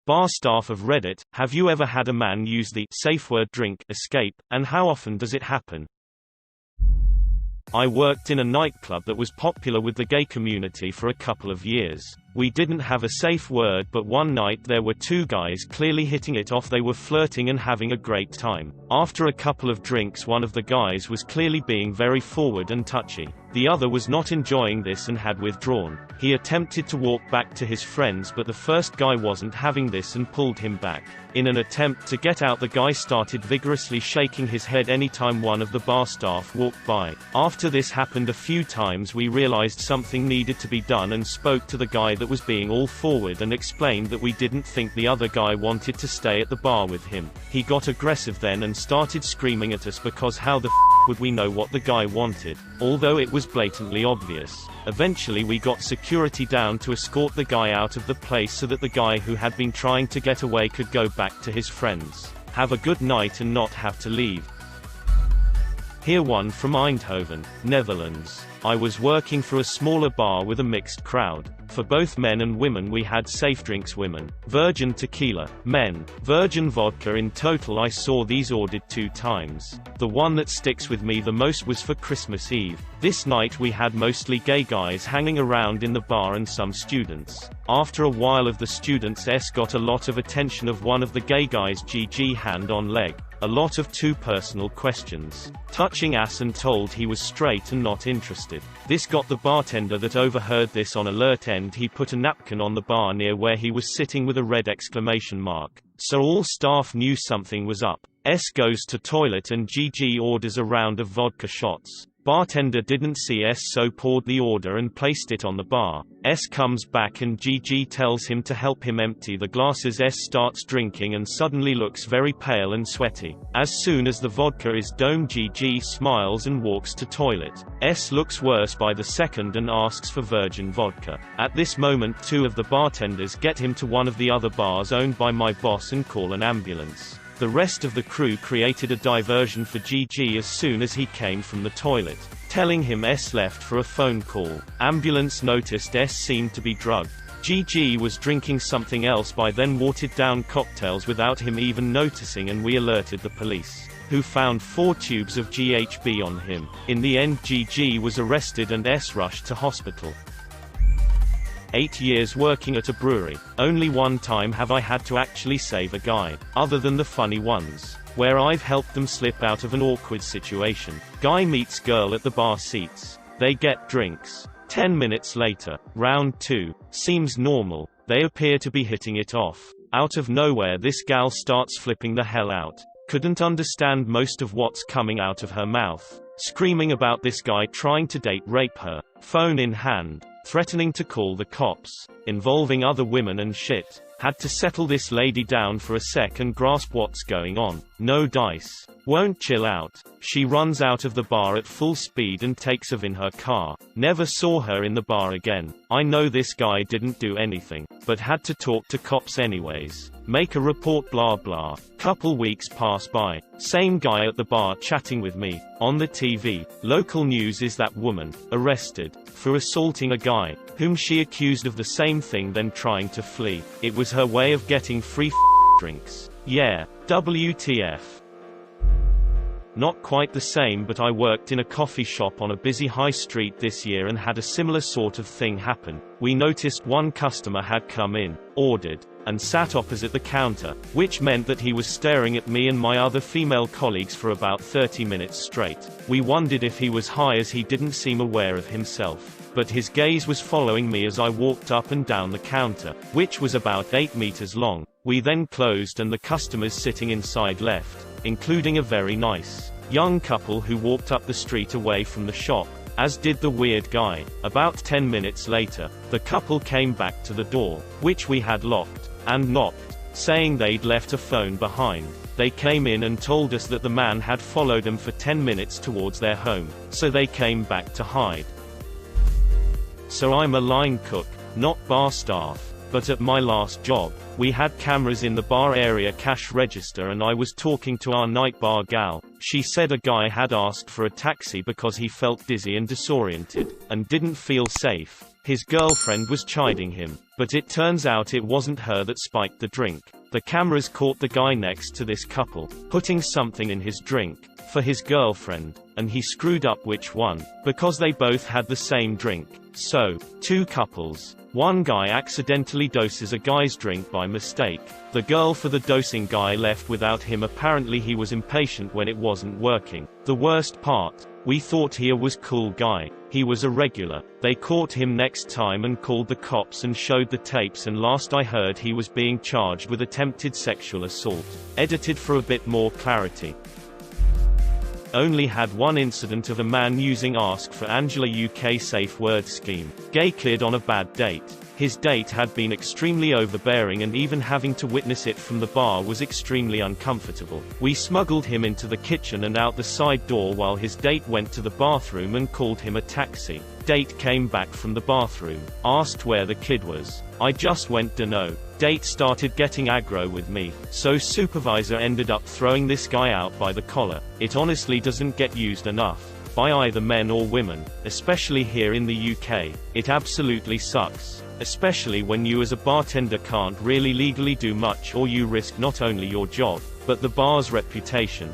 Bar staff of Reddit, have you ever had a man use the safe word drink escape, and how often does it happen? I worked in a nightclub that was popular with the gay community for a couple of years. We didn't have a safe word, but one night there were two guys clearly hitting it off. They were flirting and having a great time. After a couple of drinks, one of the guys was clearly being very forward and touchy. The other was not enjoying this and had withdrawn. He attempted to walk back to his friends, but the first guy wasn't having this and pulled him back. In an attempt to get out, the guy started vigorously shaking his head anytime one of the bar staff walked by. After this happened a few times, we realized something needed to be done and spoke to the guy that was being all forward and explained that we didn't think the other guy wanted to stay at the bar with him. He got aggressive then and started screaming at us because how the would we know what the guy wanted, although it was blatantly obvious. Eventually we got security down to escort the guy out of the place so that the guy who had been trying to get away could go back to his friends, have a good night and not have to leave. Here one from Eindhoven, Netherlands. I was working for a smaller bar with a mixed crowd. For both men and women we had safe drinks: women, virgin tequila; men, virgin vodka. In total I saw these ordered 2 times. The one that sticks with me the most was for Christmas Eve. This night we had mostly gay guys hanging around in the bar and some students. After a while of the students got a lot of attention of one of the gay guys, GG hand on leg. A lot of too personal questions, touching ass, and told he was straight and not interested. This got the bartender that overheard this on alert, and he put a napkin on the bar near where he was sitting with a red exclamation mark. So all staff knew something was up. Goes to toilet and GG orders a round of vodka shots. Bartender didn't see so poured the order and placed it on the bar. Comes back and GG tells him to help him empty the glasses. Starts drinking and suddenly looks very pale and sweaty. As soon as the vodka is down, GG smiles and walks to toilet. Looks worse by the second and asks for virgin vodka. At this moment 2 of the bartenders get him to one of the other bars owned by my boss and call an ambulance. The rest of the crew created a diversion for GG as soon as he came from the toilet, telling him left for a phone call. Ambulance noticed seemed to be drugged. GG was drinking something else by then, watered down cocktails without him even noticing, and we alerted the police, who found 4 tubes of GHB on him. In the end GG was arrested and rushed to hospital. 8 years working at a brewery. Only one time have I had to actually save a guy, other than the funny ones, where I've helped them slip out of an awkward situation. Guy meets girl at the bar seats. They get drinks. 10 minutes later, round 2. Seems normal. They appear to be hitting it off. Out of nowhere this gal starts flipping the hell out. Couldn't understand most of what's coming out of her mouth. Screaming about this guy trying to rape her. Phone in hand. Threatening to call the cops, involving other women and shit. Had to settle this lady down for a sec and grasp what's going on. No dice. Won't chill out. She runs out of the bar at full speed and takes off in her car. Never saw her in the bar again. I know this guy didn't do anything, but had to talk to cops anyways. Make a report blah blah. Couple weeks pass by. Same guy at the bar chatting with me. On the TV, local news is that woman, arrested, for assaulting a guy, whom she accused of the same thing then trying to flee. It was her way of getting free drinks. Yeah. WTF. Not quite the same, but I worked in a coffee shop on a busy high street this year and had a similar sort of thing happen. We noticed one customer had come in, ordered, and sat opposite the counter, which meant that he was staring at me and my other female colleagues for about 30 minutes straight. We wondered if he was high, as he didn't seem aware of himself, but his gaze was following me as I walked up and down the counter, which was about 8 meters long. We then closed and the customers sitting inside left, including a very nice young couple who walked up the street away from the shop, as did the weird guy. About 10 minutes later, the couple came back to the door, which we had locked, and knocked, saying they'd left a phone behind. They came in and told us that the man had followed them for 10 minutes towards their home, so they came back to hide. So I'm a line cook, not bar staff. But at my last job, we had cameras in the bar area cash register, and I was talking to our night bar gal. She said a guy had asked for a taxi because he felt dizzy and disoriented, and didn't feel safe. His girlfriend was chiding him, but it turns out it wasn't her that spiked the drink. The cameras caught the guy next to this couple, putting something in his drink, for his girlfriend, and he screwed up which one, because they both had the same drink. So, two couples. One guy accidentally doses a guy's drink by mistake. The girl for the dosing guy left without him. Apparently he was impatient when it wasn't working. The worst part, we thought he was cool guy. He was a regular. They caught him next time and called the cops and showed the tapes, and last I heard he was being charged with attempted sexual assault. Edited for a bit more clarity. Only had one incident of a man using Ask for Angela UK safe word scheme. Gay kid on a bad date. His date had been extremely overbearing, and even having to witness it from the bar was extremely uncomfortable. We smuggled him into the kitchen and out the side door while his date went to the bathroom and called him a taxi. Date came back from the bathroom, asked where the kid was. I just went dunno. Date started getting aggro with me, so supervisor ended up throwing this guy out by the collar. It honestly doesn't get used enough, by either men or women, especially here in the UK. It absolutely sucks, especially when you as a bartender can't really legally do much, or you risk not only your job, but the bar's reputation.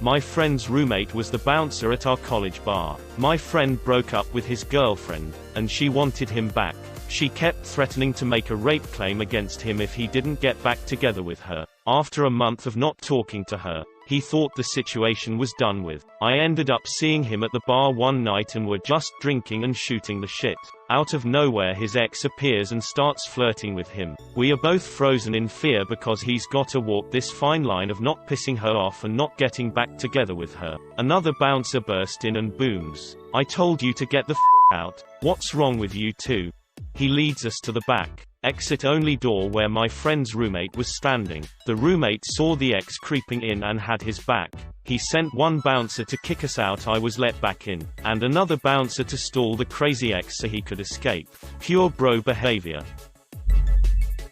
My friend's roommate was the bouncer at our college bar. My friend broke up with his girlfriend, and she wanted him back. She kept threatening to make a rape claim against him if he didn't get back together with her. After a month of not talking to her, he thought the situation was done with. I ended up seeing him at the bar one night and were just drinking and shooting the shit. Out of nowhere his ex appears and starts flirting with him. We are both frozen in fear because he's got to walk this fine line of not pissing her off and not getting back together with her. Another bouncer burst in and booms, "I told you to get the out. What's wrong with you two?" He leads us to the back, exit-only door where my friend's roommate was standing. The roommate saw the ex creeping in and had his back. He sent one bouncer to kick us out. I was let back in, and another bouncer to stall the crazy ex so he could escape. Pure bro behavior.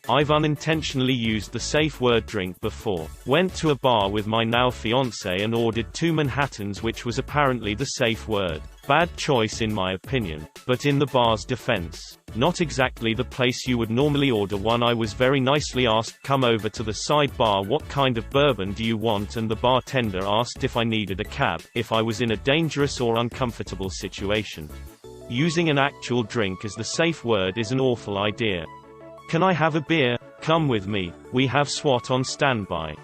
I've unintentionally used the safe word drink before. Went to a bar with my now fiancé and ordered 2 Manhattans, which was apparently the safe word. Bad choice in my opinion, but in the bar's defense, not exactly the place you would normally order one. I was very nicely asked come over to the side bar, what kind of bourbon do you want, and the bartender asked if I needed a cab, if I was in a dangerous or uncomfortable situation. Using an actual drink as the safe word is an awful idea. Can I have a beer? Come with me. We have SWAT on standby.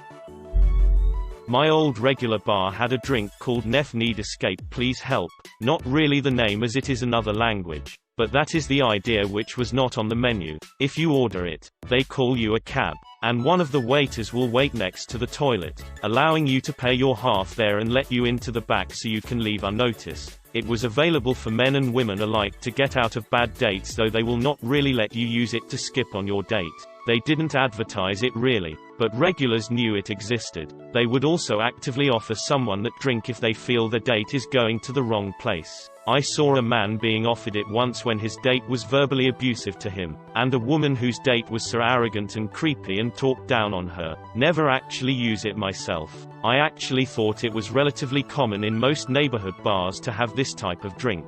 My old regular bar had a drink called Nef Need Escape Please Help. Not really the name as it is another language, but that is the idea, which was not on the menu. If you order it, they call you a cab, and one of the waiters will wait next to the toilet, allowing you to pay your half there and let you into the back so you can leave unnoticed. It was available for men and women alike to get out of bad dates, though they will not really let you use it to skip on your date. They didn't advertise it really, but regulars knew it existed. They would also actively offer someone that drink if they feel the date is going to the wrong place. I saw a man being offered it once when his date was verbally abusive to him, and a woman whose date was so arrogant and creepy and talked down on her. Never actually use it myself. I actually thought it was relatively common in most neighborhood bars to have this type of drink.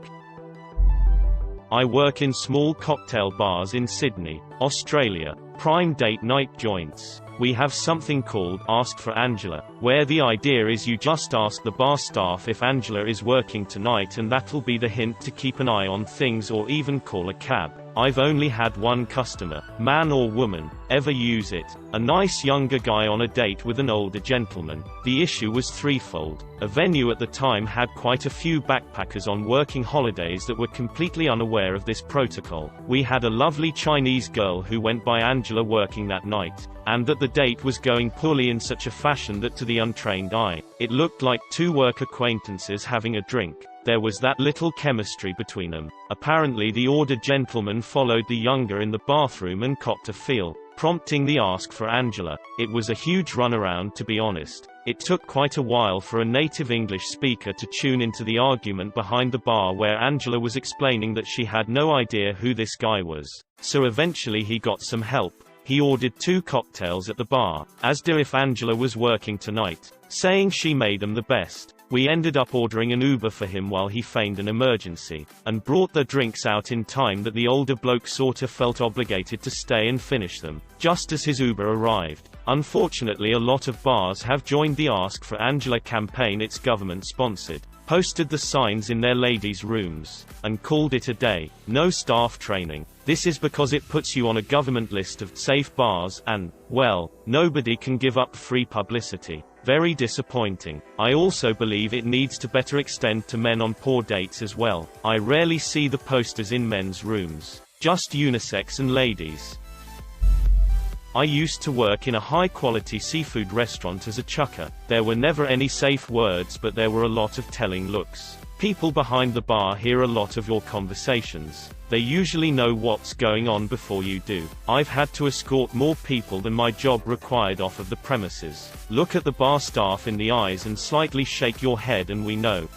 I work in small cocktail bars in Sydney, Australia. Prime date night joints. We have something called Ask for Angela, where the idea is you just ask the bar staff if Angela is working tonight, and that'll be the hint to keep an eye on things or even call a cab. I've only had one customer, man or woman, ever use it. A nice younger guy on a date with an older gentleman. The issue was threefold. A venue at the time had quite a few backpackers on working holidays that were completely unaware of this protocol. We had a lovely Chinese girl who went by Angela working that night, and that the date was going poorly in such a fashion that to the untrained eye, it looked like two work acquaintances having a drink. There was that little chemistry between them. Apparently the older gentleman followed the younger in the bathroom and copped a feel, prompting the Ask for Angela. It was a huge runaround, to be honest. It took quite a while for a native English speaker to tune into the argument behind the bar where Angela was explaining that she had no idea who this guy was. So eventually he got some help. He ordered 2 cocktails at the bar, asked her if Angela was working tonight, saying she made them the best. We ended up ordering an Uber for him while he feigned an emergency, and brought the drinks out in time that the older bloke sorta felt obligated to stay and finish them, just as his Uber arrived. Unfortunately, a lot of bars have joined the Ask for Angela campaign. It's government-sponsored, posted the signs in their ladies' rooms, and called it a day. No staff training. This is because it puts you on a government list of safe bars and, well, nobody can give up free publicity. Very disappointing. I also believe it needs to better extend to men on poor dates as well. I rarely see the posters in men's rooms. Just unisex and ladies. I used to work in a high-quality seafood restaurant as a chucker. There were never any safe words, but there were a lot of telling looks. People behind the bar hear a lot of your conversations. They usually know what's going on before you do. I've had to escort more people than my job required off of the premises. Look at the bar staff in the eyes and slightly shake your head and we know.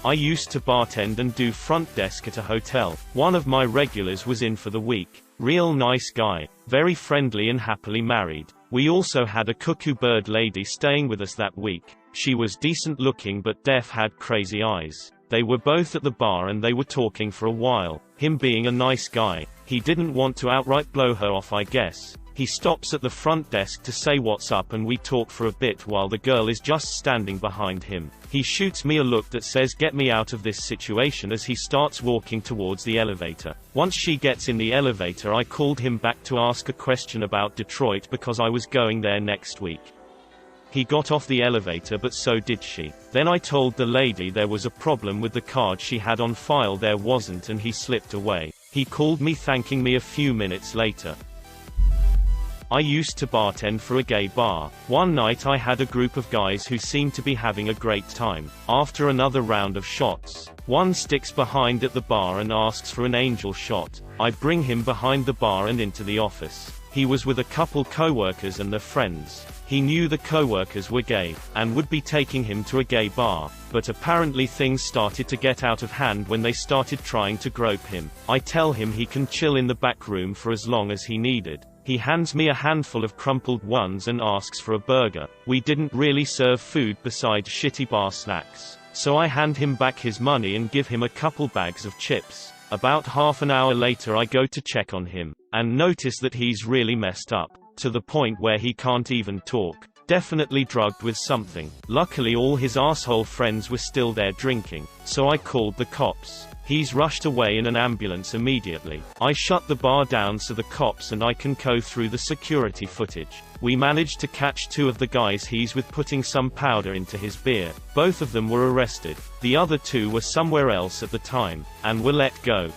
I used to bartend and do front desk at a hotel. One of my regulars was in for the week. Real nice guy. Very friendly and happily married. We also had a cuckoo bird lady staying with us that week. She was decent looking but deaf, had crazy eyes. They were both at the bar and they were talking for a while. Him being a nice guy, he didn't want to outright blow her off, I guess. He stops at the front desk to say what's up and we talk for a bit while the girl is just standing behind him. He shoots me a look that says get me out of this situation as he starts walking towards the elevator. Once she gets in the elevator, I called him back to ask a question about Detroit because I was going there next week. He got off the elevator, but so did she. Then I told the lady there was a problem with the card she had on file. There wasn't, and he slipped away. He called me thanking me a few minutes later. I used to bartend for a gay bar. One night I had a group of guys who seemed to be having a great time. After another round of shots, one sticks behind at the bar and asks for an angel shot. I bring him behind the bar and into the office. He was with a couple co-workers and their friends. He knew the co-workers were gay, and would be taking him to a gay bar, but apparently things started to get out of hand when they started trying to grope him. I tell him he can chill in the back room for as long as he needed. He hands me a handful of crumpled ones and asks for a burger. We didn't really serve food besides shitty bar snacks, so I hand him back his money and give him a couple bags of chips. About half an hour later I go to check on him, and notice that he's really messed up, to the point where he can't even talk. Definitely drugged with something. Luckily all his asshole friends were still there drinking, so I called the cops. He's rushed away in an ambulance immediately. I shut the bar down so the cops and I can go through the security footage. We managed to catch two of the guys he's with putting some powder into his beer. Both of them were arrested. The other two were somewhere else at the time, and were let go.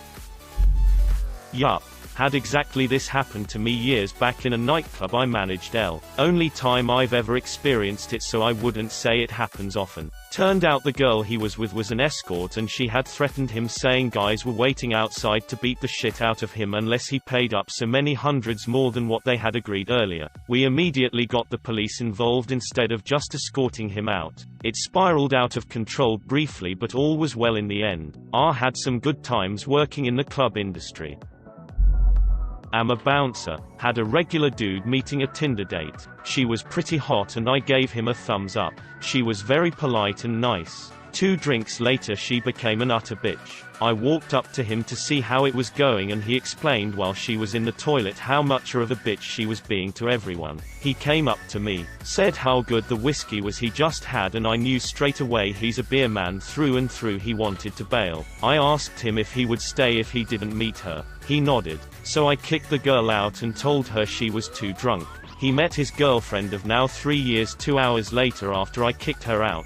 Yup. Had exactly this happen to me years back in a nightclub I managed. Only time I've ever experienced it, so I wouldn't say it happens often. Turned out the girl he was with was an escort and she had threatened him, saying guys were waiting outside to beat the shit out of him unless he paid up so many hundreds more than what they had agreed earlier. We immediately got the police involved instead of just escorting him out. It spiraled out of control briefly, but all was well in the end. I had some good times working in the club industry. Am a bouncer. Had a regular dude meeting a Tinder date. She was pretty hot and I gave him a thumbs up. She was very polite and nice. 2 drinks later she became an utter bitch. I walked up to him to see how it was going and he explained while she was in the toilet how much of a bitch she was being to everyone. He came up to me, said how good the whiskey was he just had, and I knew straight away he's a beer man through and through. He wanted to bail. I asked him if he would stay if he didn't meet her. He nodded. So I kicked the girl out and told her she was too drunk. He met his girlfriend of now 3 years 2 hours later after I kicked her out.